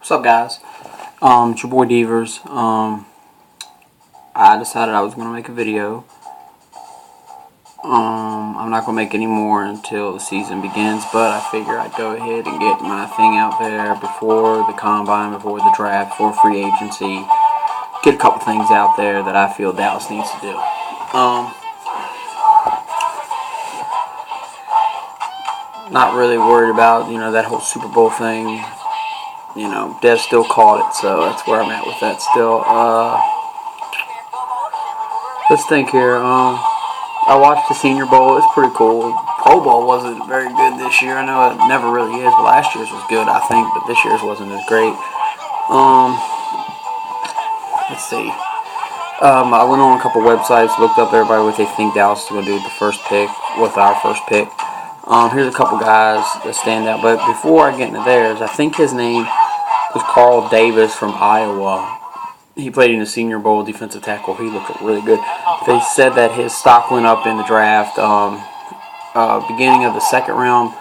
What's up, guys? It's your boy Devers. I decided I was going to make a video. I'm not going to make any more until the season begins, but I figure I'd go ahead and get my thing out there before the combine, before the draft, before free agency. Get a couple things out there that I feel Dallas needs to do. Not really worried about, that whole Super Bowl thing. Dev still called it, so that's where I'm at with that still. Let's think here. I watched the Senior Bowl. It's pretty cool. Pro Bowl wasn't very good this year. I know it never really is, but last year's was good, I think, but this year's wasn't as great. Let's see. I went on a couple websites, looked up everybody what they think Dallas is going to do with the first pick, with our first pick. Here's a couple guys that stand out, but before I get into theirs, I think his name was Carl Davis from Iowa. He played in the Senior Bowl, defensive tackle. He looked really good. They said that his stock went up in the draft, beginning of the second round,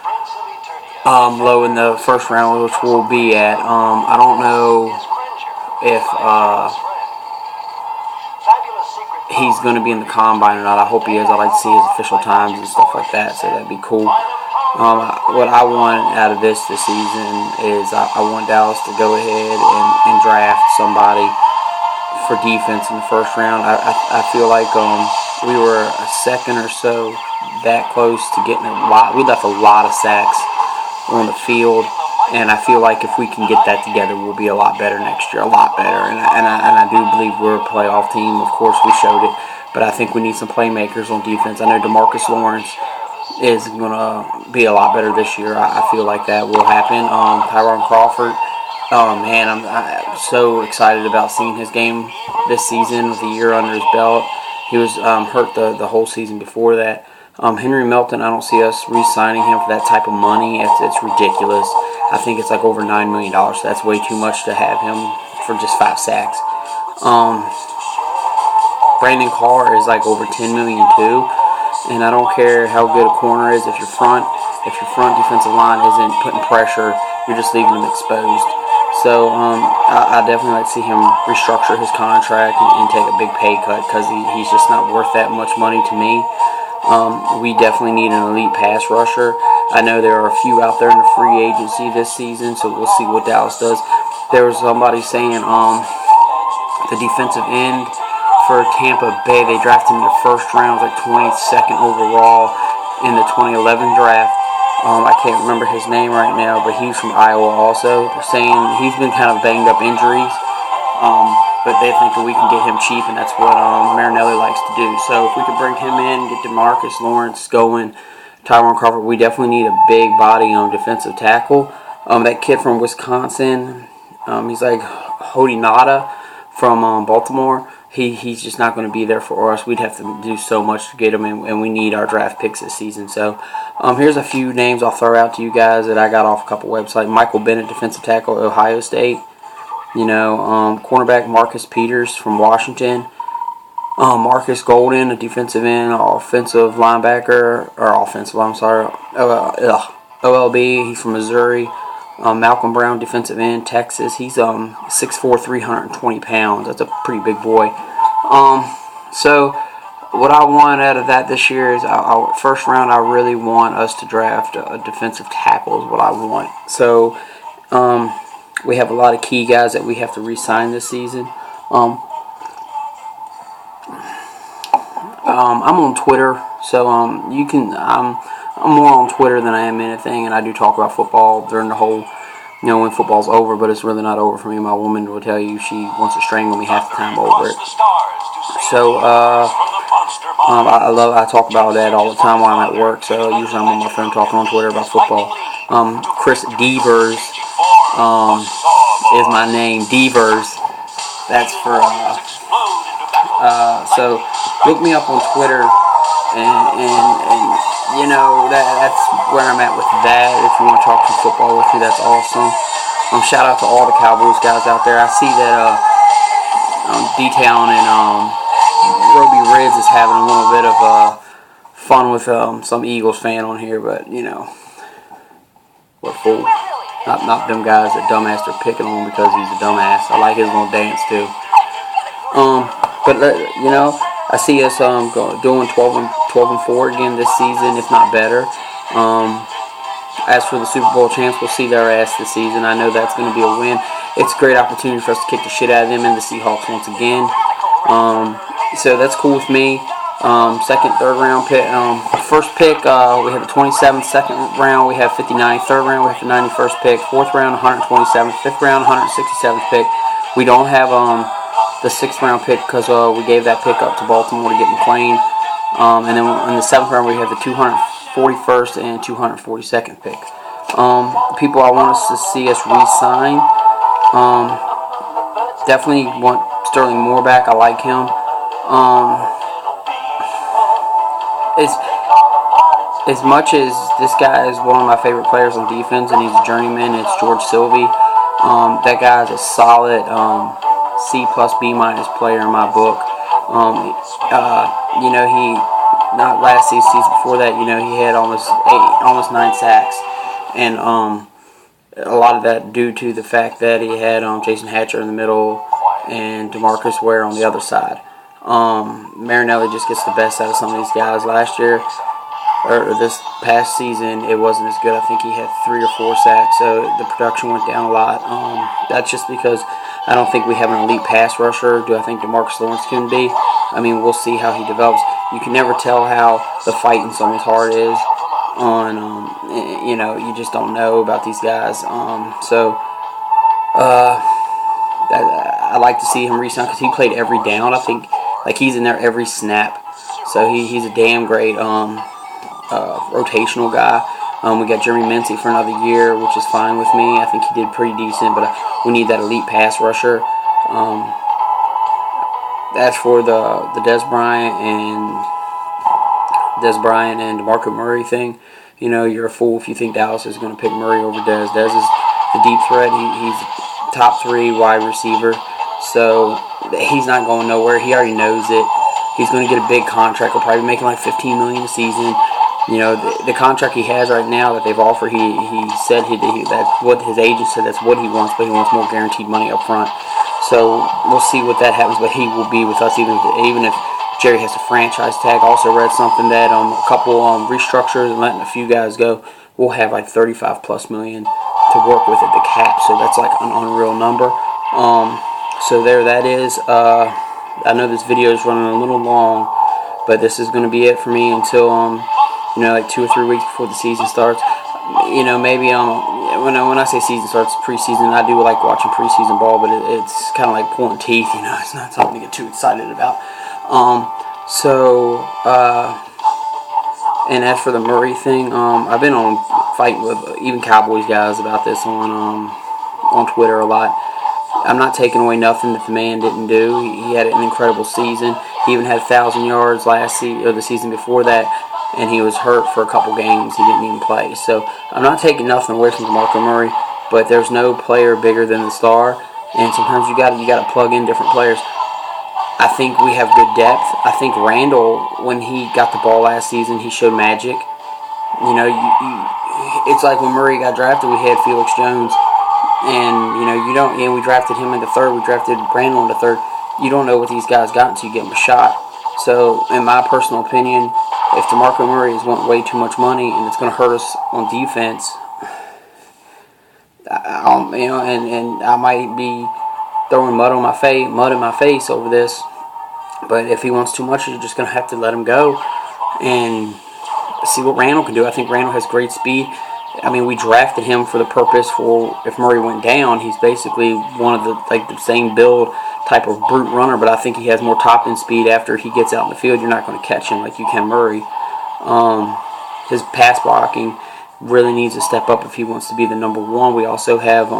low in the first round, which we'll be at. I don't know if he's going to be in the combine or not. I hope he is. I'd like to see his official times and stuff like that, so that'd be cool. What I want out of this season is I want Dallas to go ahead and draft somebody for defense in the first round. I feel like we were a second or so that close to getting a lot. We left a lot of sacks on the field, and I feel like if we can get that together, we'll be a lot better next year, a lot better. And I do believe we're a playoff team. Of course, we showed it, but I think we need some playmakers on defense. I know DeMarcus Lawrence is going to be a lot better this year. I feel like that will happen. Tyron Crawford, oh man, I'm so excited about seeing his game this season with a year under his belt. He was hurt the whole season before that. Henry Melton, I don't see us re-signing him for that type of money. It's ridiculous. I think it's like over $9 million, so that's way too much to have him for just 5 sacks. Brandon Carr is like over $10 million too. And I don't care how good a corner is, if your front defensive line isn't putting pressure, you're just leaving them exposed. So I definitely like to see him restructure his contract and take a big pay cut, because he's just not worth that much money to me. We definitely need an elite pass rusher. I know there are a few out there in the free agency this season, so we'll see what Dallas does. There was somebody saying the defensive end for Tampa Bay, they drafted him in the first round, like 22nd overall in the 2011 draft. I can't remember his name right now, but he's from Iowa also. They're saying he's been kind of banged up injuries, but they're thinking we can get him cheap, and that's what Marinelli likes to do. So if we could bring him in, get DeMarcus Lawrence going, Tyron Crawford, we definitely need a big body defensive tackle. That kid from Wisconsin, he's like Hody Nada from Baltimore. He's just not going to be there for us. We'd have to do so much to get him, and we need our draft picks this season. So here's a few names I'll throw out to you guys that I got off a couple websites. Michael Bennett, defensive tackle, Ohio State. Cornerback Marcus Peters from Washington. Marcus Golden, a defensive end, offensive linebacker, or offensive, I'm sorry, OLB, he's from Missouri. Malcolm Brown, defensive end, Texas. He's 6'4", 320 pounds. That's a pretty big boy. So what I want out of that this year is, first round, I really want us to draft a defensive tackle is what I want. So we have a lot of key guys that we have to re-sign this season. I'm on Twitter, so you can. I'm more on Twitter than I am anything, and I do talk about football during the whole, when football's over, but it's really not over for me. My woman will tell you she wants to strangle me half the time over it. So I talk about that all the time while I'm at work. So usually I'm on my phone talking on Twitter about football. Chris Devers is my name. Devers. That's for so look me up on Twitter, and that's where I'm at with that. If you want to talk some football with me, that's awesome. Shout out to all the Cowboys guys out there. I see that D-Town and Roby Ridge is having a little bit of fun with some Eagles fan on here, but what a fool. Not them guys that dumbass are picking on him because he's a dumbass. I like his little dance too. But I see us doing 12-4 again this season, if not better. As for the Super Bowl champs, we'll see their ass this season. I know that's going to be a win. It's a great opportunity for us to kick the shit out of them and the Seahawks once again. So that's cool with me. Second, third round pick. First pick, we have the 27th. Second round, we have 59. Third round, we have the 91st pick. Fourth round, 127th. Fifth round, 167th pick. We don't have the sixth round pick because we gave that pick up to Baltimore to get McClain. And then in the seventh round, we have the 241st and 242nd pick. People I want us to see us re-sign. Definitely want Sterling Moore back. I like him. As much as this guy is one of my favorite players on defense and he's a journeyman, it's George Sylvie. That guy is a solid C plus B minus player in my book. He not last season before that. He had almost 9 sacks, and a lot of that due to the fact that he had Jason Hatcher in the middle and DeMarcus Ware on the other side. Marinelli just gets the best out of some of these guys. Last year, or this past season, it wasn't as good. I think he had 3 or 4 sacks, so the production went down a lot. That's just because I don't think we have an elite pass rusher. Do I think DeMarcus Lawrence can be? I mean, we'll see how he develops. You can never tell how the fight in someone's heart is. You just don't know about these guys. I like to see him resign because he played every down. I think he's in there every snap. So he's a damn great rotational guy. We got Jeremy Mincy for another year, which is fine with me. I think he did pretty decent, but we need that elite pass rusher. As for the Dez Bryant and DeMarco Murray thing, you're a fool if you think Dallas is going to pick Murray over Dez. Dez is the deep threat. He's top 3 wide receiver, so he's not going nowhere. He already knows it. He's going to get a big contract. He'll probably be making like $15 million a season. The contract he has right now that they've offered, he said that's what his agent said. That's what he wants, but he wants more guaranteed money up front. So we'll see what that happens. But he will be with us even if Jerry has a franchise tag. Also read something that a couple restructures and letting a few guys go, we'll have like $35+ million to work with at the cap. So that's like an unreal number. So there that is. I know this video is running a little long, but this is going to be it for me until like 2 or 3 weeks before the season starts. Maybe when I say season starts, preseason, I do like watching preseason ball, but it's kind of like pulling teeth. It's not something to get too excited about. And as for the Murray thing, I've been on fighting with even Cowboys guys about this on Twitter a lot. I'm not taking away nothing that the man didn't do. He had an incredible season. He even had 1,000 yards last season or the season before that, and he was hurt for a couple games. He didn't even play. So I'm not taking nothing away from DeMarco Murray, but there's no player bigger than the star, and sometimes you got to plug in different players. I think we have good depth. I think Randall, when he got the ball last season, he showed magic. It's like when Murray got drafted, we had Felix Jones. And, we drafted him in the 3rd. We drafted Randall in the 3rd. You don't know what these guys got until you give them a shot. So, in my personal opinion, if DeMarco Murray is wanting way too much money and it's going to hurt us on defense, and I might be throwing mud in my face over this. But if he wants too much, you're just going to have to let him go and see what Randall can do. I think Randall has great speed. I mean, we drafted him for the purpose for if Murray went down, he's basically one of the same build type of brute runner, but I think he has more top end speed after he gets out in the field. You're not going to catch him like you can Murray. His pass blocking really needs to step up if he wants to be the number 1. We also have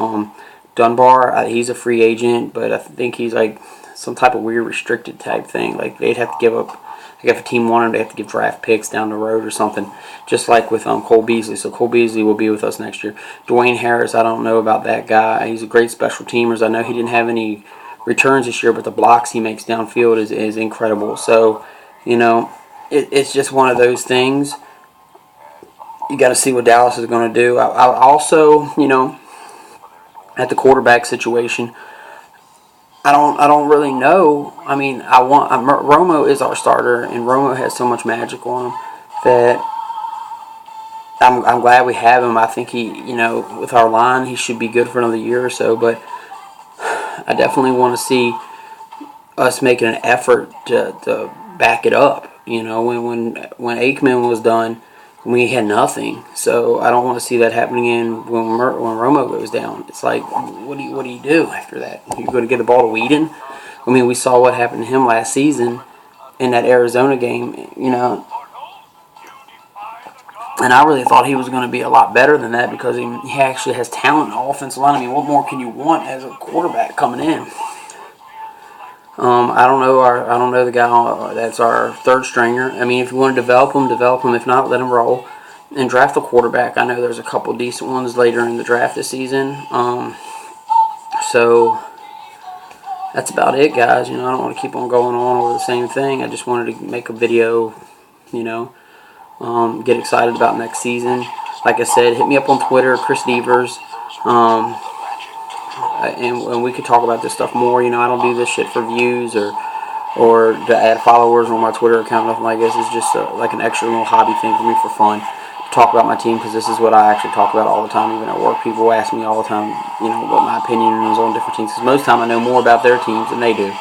Dunbar. He's a free agent, but I think he's like some type of weird restricted type thing. Like they'd have to give up. If a team wanted him, they have to give draft picks down the road or something, just like with Cole Beasley. So Cole Beasley will be with us next year. Dwayne Harris, I don't know about that guy. He's a great special teamer. I know he didn't have any returns this year, but the blocks he makes downfield is incredible. So, it's just one of those things. You got to see what Dallas is going to do. I also, at the quarterback situation. I don't really know. I mean, Romo is our starter, and Romo has so much magic on him that I'm glad we have him. I think with our line, he should be good for another year or so. But I definitely want to see us making an effort to back it up. When Aikman was done, we had nothing. So I don't want to see that happening in when Romo goes down. It's like, what do you do after that? You're going to get the ball to Whedon? I mean, we saw what happened to him last season in that Arizona game. And I really thought he was going to be a lot better than that because he actually has talent in the offensive line. I mean, what more can you want as a quarterback coming in? I don't know the guy that's our third stringer. I mean, if you want to develop him, develop him. If not, let him roll and draft a quarterback. I know there's a couple decent ones later in the draft this season. So that's about it, guys. I don't want to keep on going on over the same thing. I just wanted to make a video, get excited about next season. Like I said, hit me up on Twitter, Chris Devers. And we could talk about this stuff more. I don't do this shit for views or to add followers on my Twitter account, nothing like this. It's just like an extra little hobby thing for me for fun to talk about my team because this is what I actually talk about all the time. Even at work, people ask me all the time, what my opinion is on different teams. Because most of the time I know more about their teams than they do.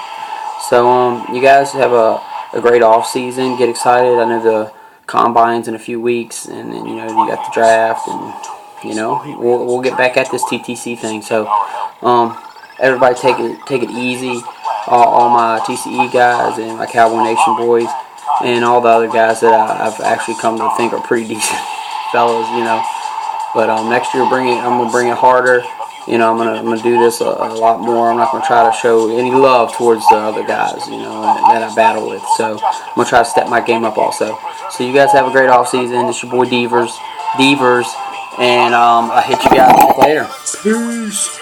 So you guys have a great off season. Get excited. I know the combines in a few weeks, and then you got the draft and. We'll get back at this TTC thing. So, everybody take it easy. All my TCE guys and my Cowboy Nation boys, and all the other guys that I've actually come to think are pretty decent fellows. But next year, I'm gonna bring it harder. I'm gonna do this a lot more. I'm not gonna try to show any love towards the other guys. That I battle with. So I'm gonna try to step my game up also. So you guys have a great off season. It's your boy Devers. And I'll hit you guys back later. Peace.